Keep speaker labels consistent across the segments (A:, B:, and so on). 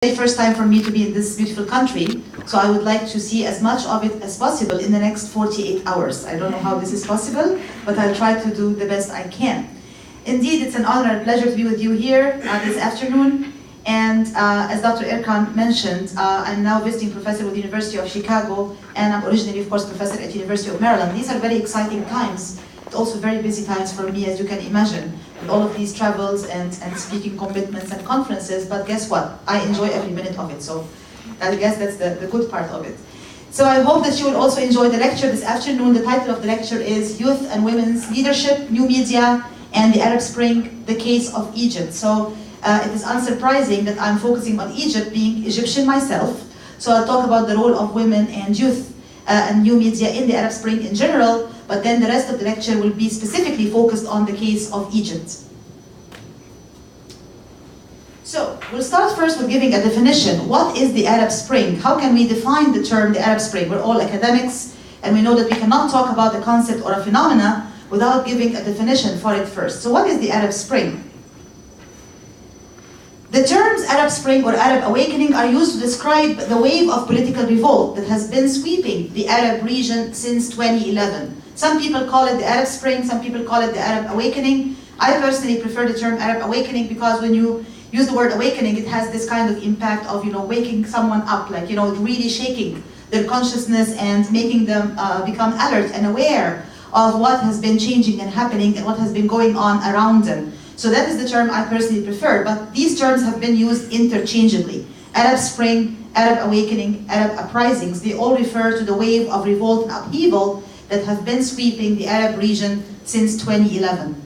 A: Very first time for me to be in this beautiful country, so I would like to see as much of it as possible in the next 48 hours. I don't know how this is possible, but I'll try to do the best I can. Indeed, it's an honor and pleasure to be with you here this afternoon. And as Dr. Erkan mentioned, I'm now visiting professor with the University of Chicago, and I'm originally, of course, professor at the University of Maryland. These are very exciting times. It's also very busy times for me, as you can imagine, with all of these travels and speaking commitments and conferences. But guess what? I enjoy every minute of it. So I guess that's the good part of it. So I hope that you will also enjoy the lecture this afternoon. The title of the lecture is Youth and Women's Leadership, New Media, and the Arab Spring, the Case of Egypt. So it is unsurprising that I'm focusing on Egypt, being Egyptian myself. So I'll talk about the role of women and youth and new media in the Arab Spring in general, but then the rest of the lecture will be specifically focused on the case of Egypt. So we'll start first with giving a definition. What is the Arab Spring? How can we define the term the Arab Spring? We're all academics, and we know that we cannot talk about the concept or a phenomena without giving a definition for it first. So what is the Arab Spring? The terms Arab Spring or Arab Awakening are used to describe the wave of political revolt that has been sweeping the Arab region since 2011. Some people call it the Arab Spring, some people call it the Arab Awakening. I personally prefer the term Arab Awakening because when you use the word awakening, it has this kind of impact of, waking someone up, like, really shaking their consciousness and making them become alert and aware of what has been changing and happening and what has been going on around them. So that is the term I personally prefer, but these terms have been used interchangeably. Arab Spring, Arab Awakening, Arab uprisings, they all refer to the wave of revolt and upheaval that have been sweeping the Arab region since 2011.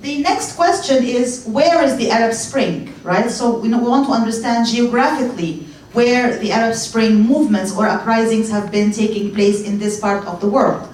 A: The next question is, where is the Arab Spring, right? So we want to understand geographically where the Arab Spring movements or uprisings have been taking place in this part of the world.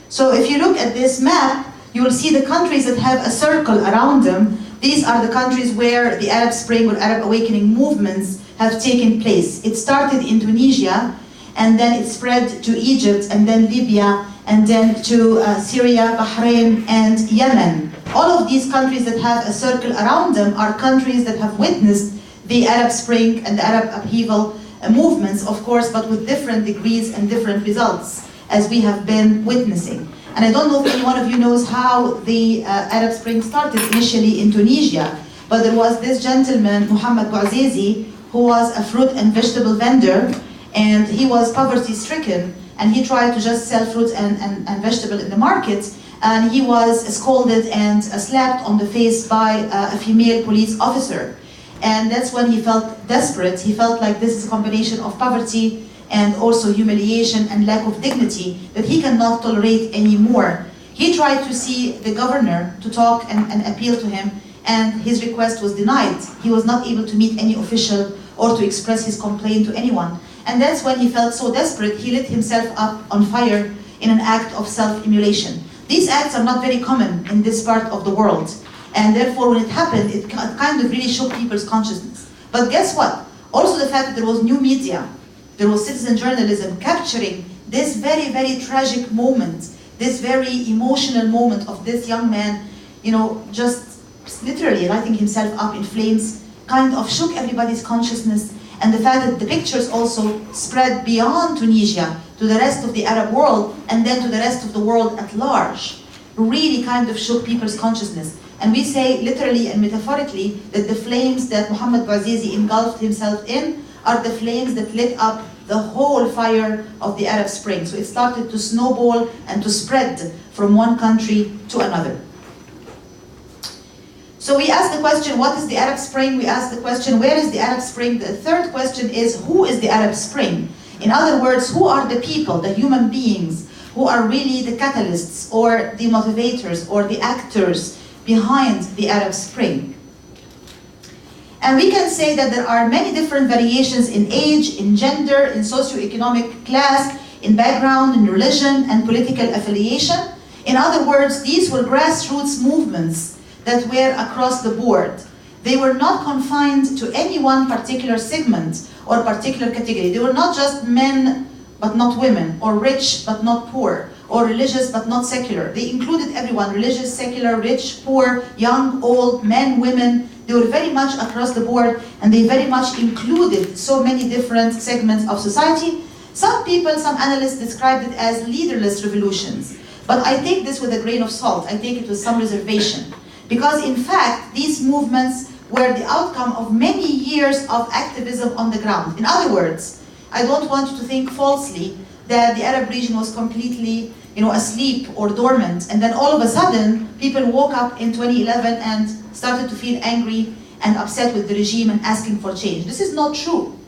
A: So if you look at this map, you will see the countries that have a circle around them. These are the countries where the Arab Spring or Arab Awakening movements have taken place. It started in Tunisia, and then it spread to Egypt, and then Libya, and then to Syria, Bahrain, and Yemen. All of these countries that have a circle around them are countries that have witnessed the Arab Spring and the Arab upheaval movements, of course, but with different degrees and different results, as we have been witnessing. And I don't know if any one of you knows how the Arab Spring started initially in Tunisia, but there was this gentleman, Muhammad Bouazizi, who was a fruit and vegetable vendor, and he was poverty-stricken, and he tried to just sell fruit and vegetable in the market, and he was scolded and slapped on the face by a female police officer. And that's when he felt desperate. He felt like this is a combination of poverty and also humiliation and lack of dignity that he cannot tolerate anymore. He tried to see the governor to talk and appeal to him, and his request was denied. He was not able to meet any official or to express his complaint to anyone. And that's when he felt so desperate, he lit himself up on fire in an act of self-immolation. These acts are not very common in this part of the world, and therefore when it happened, it kind of really shook people's consciousness. But guess what? Also the fact that there was new media, there was citizen journalism capturing this very, very tragic moment, this very emotional moment of this young man, just literally lighting himself up in flames, kind of shook everybody's consciousness. And the fact that the pictures also spread beyond Tunisia to the rest of the Arab world and then to the rest of the world at large really kind of shook people's consciousness. And we say literally and metaphorically that the flames that Muhammad Bouazizi engulfed himself in are the flames that lit up the whole fire of the Arab Spring. So it started to snowball and to spread from one country to another. So we ask the question, what is the Arab Spring? We ask the question, where is the Arab Spring? The third question is, who is the Arab Spring? In other words, who are the people, the human beings, who are really the catalysts or the motivators or the actors behind the Arab Spring? And we can say that there are many different variations in age, in gender, in socioeconomic class, in background, in religion, and political affiliation. In other words, these were grassroots movements that were across the board. They were not confined to any one particular segment or particular category. They were not just men but not women, or rich but not poor, or religious but not secular. They included everyone, religious, secular, rich, poor, young, old, men, women. they were very much across the board, and they very much included so many different segments of society. Some people, some analysts described it as leaderless revolutions. But I take this with a grain of salt. I take it with some reservation. Because in fact, these movements were the outcome of many years of activism on the ground. In other words, I don't want you to think falsely that the Arab region was completely asleep or dormant, and then all of a sudden, people woke up in 2011 and started to feel angry and upset with the regime and asking for change. This is not true.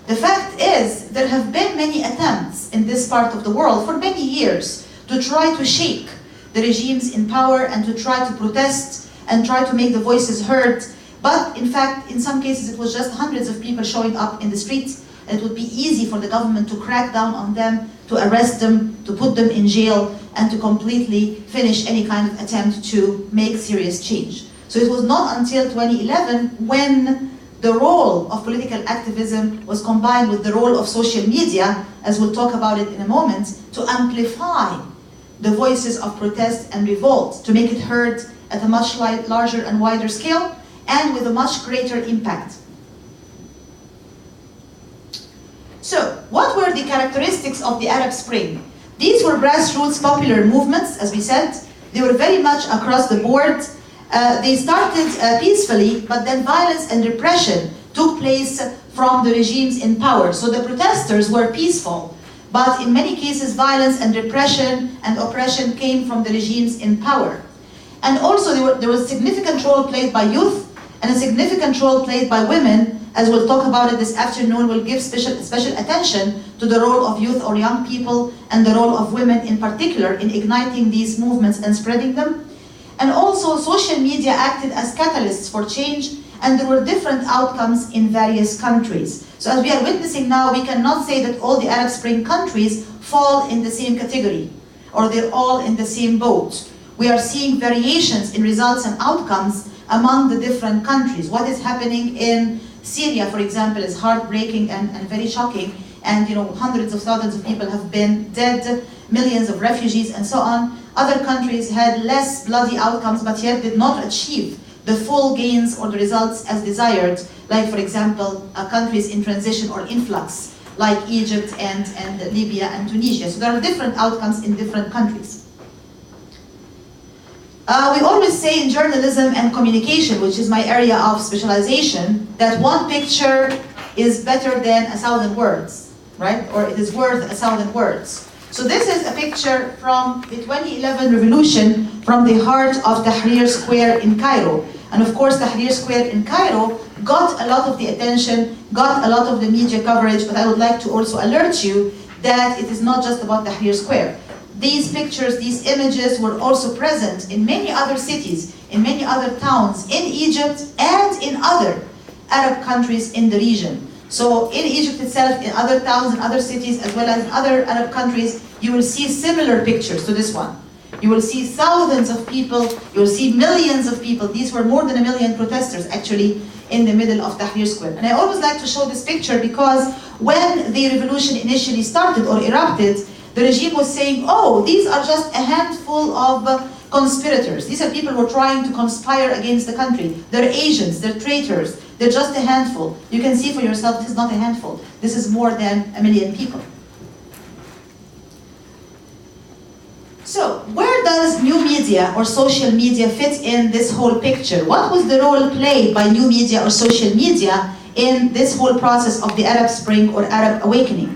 A: The fact is, there have been many attempts in this part of the world for many years to try to shake the regimes in power and to try to protest and try to make the voices heard. But in fact, in some cases, it was just hundreds of people showing up in the streets, and it would be easy for the government to crack down on them, to arrest them, to put them in jail, and to completely finish any kind of attempt to make serious change. So it was not until 2011 when the role of political activism was combined with the role of social media, as we'll talk about it in a moment, to amplify the voices of protest and revolt, to make it heard at a much larger and wider scale, and with a much greater impact. So, what were the characteristics of the Arab Spring? These were grassroots popular movements, as we said. They were very much across the board. They started peacefully, but then violence and repression took place from the regimes in power. So the protesters were peaceful, but in many cases violence and repression and oppression came from the regimes in power. And also there was a significant role played by youth and a significant role played by women. As we'll talk about it this afternoon, we'll give special attention to the role of youth or young people and the role of women in particular in igniting these movements and spreading them. And also social media acted as catalysts for change, and there were different outcomes in various countries. So as we are witnessing now, we cannot say that all the Arab Spring countries fall in the same category, or they're all in the same boat. We are seeing variations in results and outcomes among the different countries. What is happening in Syria, for example, is heartbreaking and very shocking, and hundreds of thousands of people have been dead, millions of refugees and so on. Other countries had less bloody outcomes, but yet did not achieve the full gains or the results as desired, like for example, countries in transition or influx, like Egypt and Libya and Tunisia. So there are different outcomes in different countries. We always say in journalism and communication, which is my area of specialization, that one picture is better than 1,000 words, right? Or it is worth 1,000 words. So this is a picture from the 2011 revolution from the heart of Tahrir Square in Cairo. And of course, Tahrir Square in Cairo got a lot of the attention, got a lot of the media coverage, but I would like to also alert you that it is not just about Tahrir Square. These pictures, these images were also present in many other cities, in many other towns in Egypt and in other Arab countries in the region. So in Egypt itself, in other towns and other cities, as well as in other Arab countries, you will see similar pictures to this one. You will see thousands of people, you will see millions of people. These were more than 1 million protesters actually in the middle of Tahrir Square. And I always like to show this picture because when the revolution initially started or erupted, the regime was saying, oh, these are just a handful of conspirators. These are people who are trying to conspire against the country. They're agents, they're traitors, they're just a handful. You can see for yourself, this is not a handful. This is more than 1 million people. So, where does new media or social media fit in this whole picture? What was the role played by new media or social media in this whole process of the Arab Spring or Arab Awakening?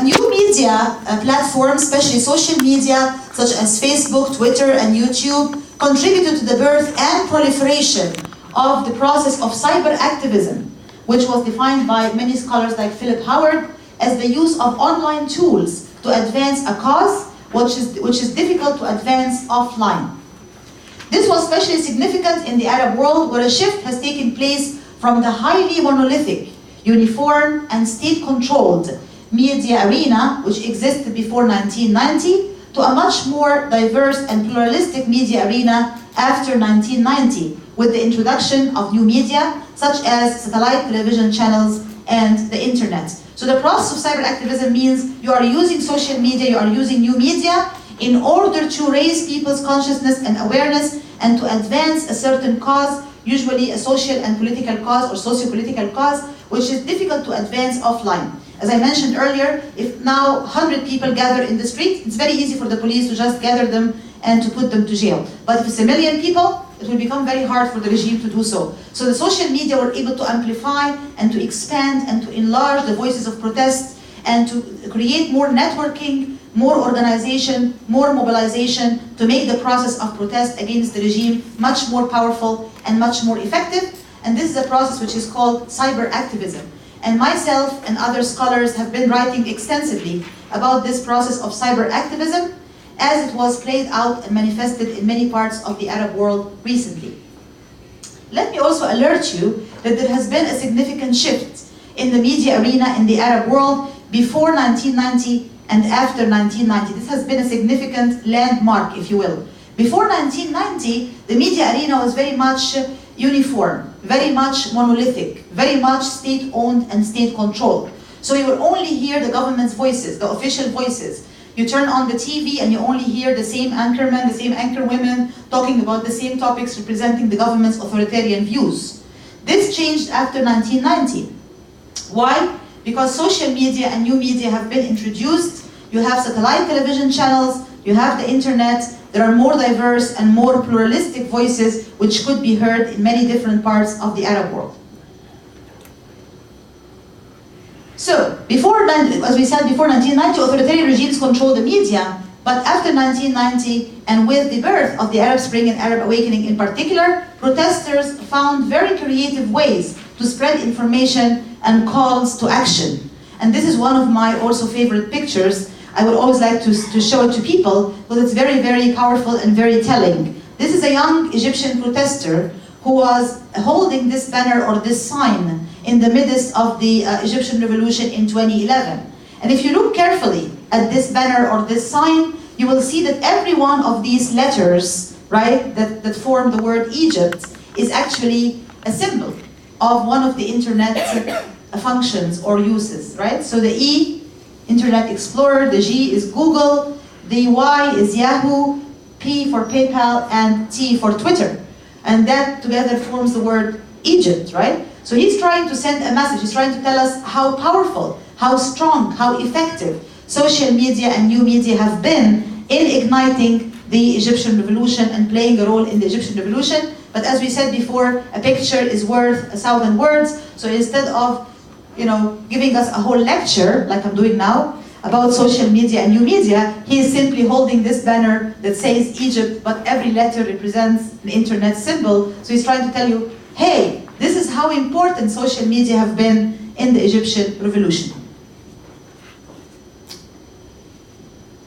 A: New media platforms, especially social media, such as Facebook, Twitter, and YouTube, contributed to the birth and proliferation of the process of cyber activism, which was defined by many scholars like Philip Howard as the use of online tools to advance a cause which is difficult to advance offline. This was especially significant in the Arab world, where a shift has taken place from the highly monolithic, uniform, and state-controlled media arena, which existed before 1990, to a much more diverse and pluralistic media arena after 1990, with the introduction of new media, such as satellite television channels and the internet. So the process of cyber activism means you are using social media, you are using new media in order to raise people's consciousness and awareness and to advance a certain cause, usually a social and political cause or socio-political cause, which is difficult to advance offline. As I mentioned earlier, if now 100 people gather in the street, it's very easy for the police to just gather them and to put them to jail. But if it's a million people, it will become very hard for the regime to do so. So the social media were able to amplify and to expand and to enlarge the voices of protest and to create more networking, more organization, more mobilization to make the process of protest against the regime much more powerful and much more effective. And this is a process which is called cyber activism. And myself and other scholars have been writing extensively about this process of cyber activism as it was played out and manifested in many parts of the Arab world recently. Let me also alert you that there has been a significant shift in the media arena in the Arab world before 1990 and after 1990. This has been a significant landmark, if you will. Before 1990, the media arena was very much uniform, very much monolithic, very much state-owned and state-controlled. So you will only hear the government's voices, the official voices. You turn on the TV and you only hear the same anchormen, the same anchorwomen talking about the same topics representing the government's authoritarian views. This changed after 1990. Why? Because social media and new media have been introduced. You have satellite television channels, you have the internet. There are more diverse and more pluralistic voices which could be heard in many different parts of the Arab world. So, as we said, before 1990, authoritarian regimes controlled the media, but after 1990, and with the birth of the Arab Spring and Arab Awakening in particular, protesters found very creative ways to spread information and calls to action. And this is one of my also favorite pictures. I would always like to show it to people because it's very, very powerful and very telling. This is a young Egyptian protester who was holding this banner or this sign in the midst of the Egyptian revolution in 2011. And if you look carefully at this banner or this sign, you will see that every one of these letters, right, that form the word Egypt is actually a symbol of one of the internet functions or uses, right? So the E, Internet Explorer, the G is Google, the Y is Yahoo, P for PayPal, and T for Twitter. And that together forms the word Egypt, right? So he's trying to send a message. He's trying to tell us how powerful, how strong, how effective social media and new media have been in igniting the Egyptian revolution and playing a role in the Egyptian revolution. But as we said before, a picture is worth 1,000 words. So instead of giving us a whole lecture, like I'm doing now, about social media and new media, he is simply holding this banner that says Egypt, but every letter represents an internet symbol. So he's trying to tell you, hey, this is how important social media have been in the Egyptian revolution.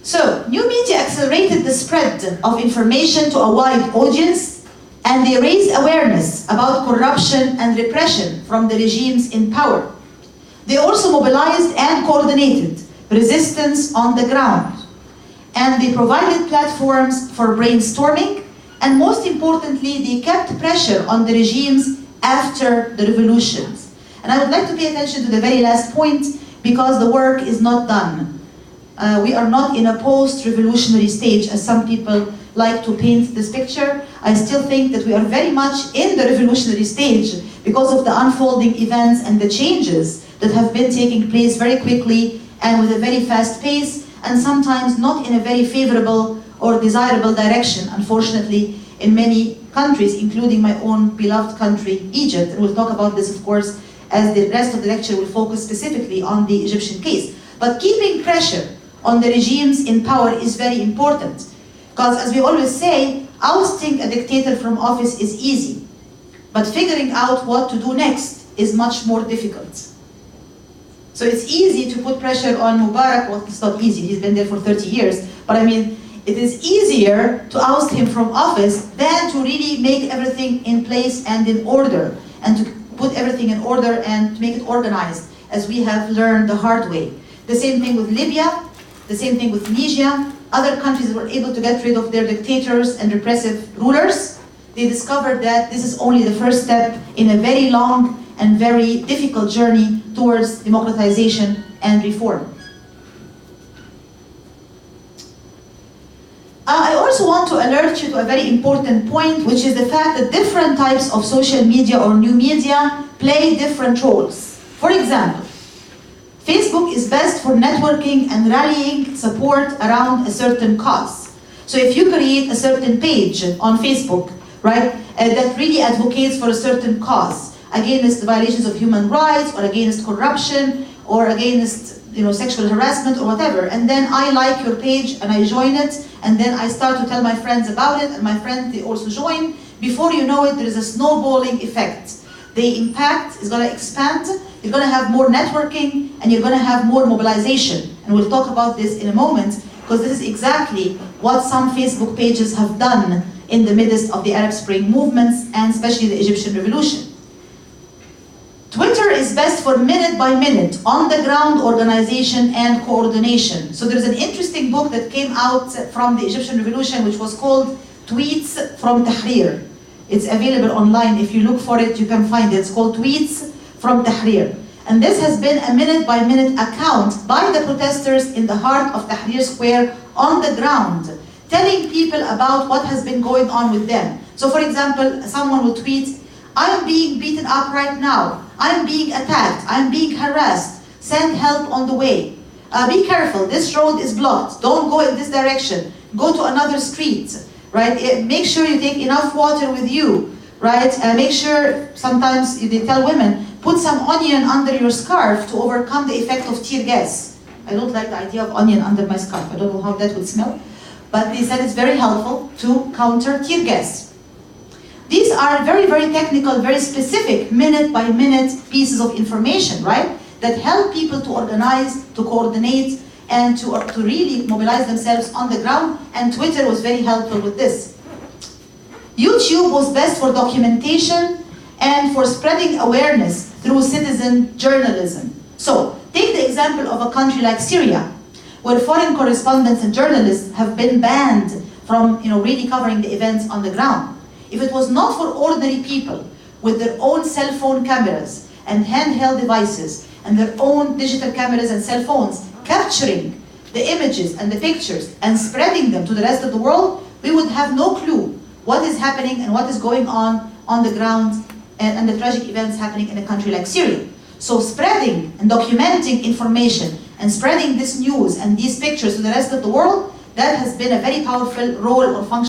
A: So, new media accelerated the spread of information to a wide audience, and they raised awareness about corruption and repression from the regimes in power. They also mobilized and coordinated resistance on the ground. And they provided platforms for brainstorming, and most importantly, they kept pressure on the regimes after the revolutions. And I would like to pay attention to the very last point, because the work is not done. We are not in a post-revolutionary stage, as some people like to paint this picture. I still think that we are very much in the revolutionary stage because of the unfolding events and the changes that have been taking place very quickly and with a very fast pace, and sometimes not in a very favorable or desirable direction, unfortunately, in many countries, including my own beloved country, Egypt. And we'll talk about this, of course, as the rest of the lecture will focus specifically on the Egyptian case. But keeping pressure on the regimes in power is very important, because as we always say, ousting a dictator from office is easy, but figuring out what to do next is much more difficult. So it's easy to put pressure on Mubarak. Well, it's not easy, he's been there for 30 years, but I mean, it is easier to oust him from office than to really make everything in place and in order, and to put everything in order and to make it organized, as we have learned the hard way. The same thing with Libya, the same thing with Tunisia. Other countries that were able to get rid of their dictators and repressive rulers, they discovered that this is only the first step in a very long and very difficult journey towards democratization and reform. I also want to alert you to a very important point, which is the fact that different types of social media or new media play different roles. For example, Facebook is best for networking and rallying support around a certain cause. So if you create a certain page on Facebook, right, that really advocates for a certain cause, against the violations of human rights, or against corruption, or against sexual harassment or whatever, and then I like your page and I join it, and then I start to tell my friends about it, and my friends, they also join. Before you know it, there is a snowballing effect. The impact is going to expand, you're going to have more networking, and you're going to have more mobilization. And we'll talk about this in a moment, because this is exactly what some Facebook pages have done in the midst of the Arab Spring movements, and especially the Egyptian Revolution. Twitter is best for minute-by-minute, on-the-ground organization and coordination. So there's an interesting book that came out from the Egyptian Revolution, which was called Tweets from Tahrir. It's available online. If you look for it, you can find it. It's called Tweets from Tahrir. And this has been a minute-by-minute account by the protesters in the heart of Tahrir Square on the ground, telling people about what has been going on with them. So for example, someone will tweet, "I'm being beaten up right now. I'm being attacked. I'm being harassed. Send help on the way. Be careful. This road is blocked. Don't go in this direction. Go to another street." Right? Make sure you take enough water with you. Right? Make sure, sometimes they tell women, put some onion under your scarf to overcome the effect of tear gas. I don't like the idea of onion under my scarf. I don't know how that would smell. But they said it's very helpful to counter tear gas. These are very, very technical, very specific minute-by-minute pieces of information, right? That help people to organize, to coordinate, and to really mobilize themselves on the ground. And Twitter was very helpful with this. YouTube was best for documentation and for spreading awareness through citizen journalism. So, take the example of a country like Syria, where foreign correspondents and journalists have been banned from really covering the events on the ground. If it was not for ordinary people with their own cell phone cameras and handheld devices and their own digital cameras and cell phones capturing the images and the pictures and spreading them to the rest of the world, we would have no clue what is happening and what is going on the ground and the tragic events happening in a country like Syria. So spreading and documenting information and spreading this news and these pictures to the rest of the world, that has been a very powerful role or function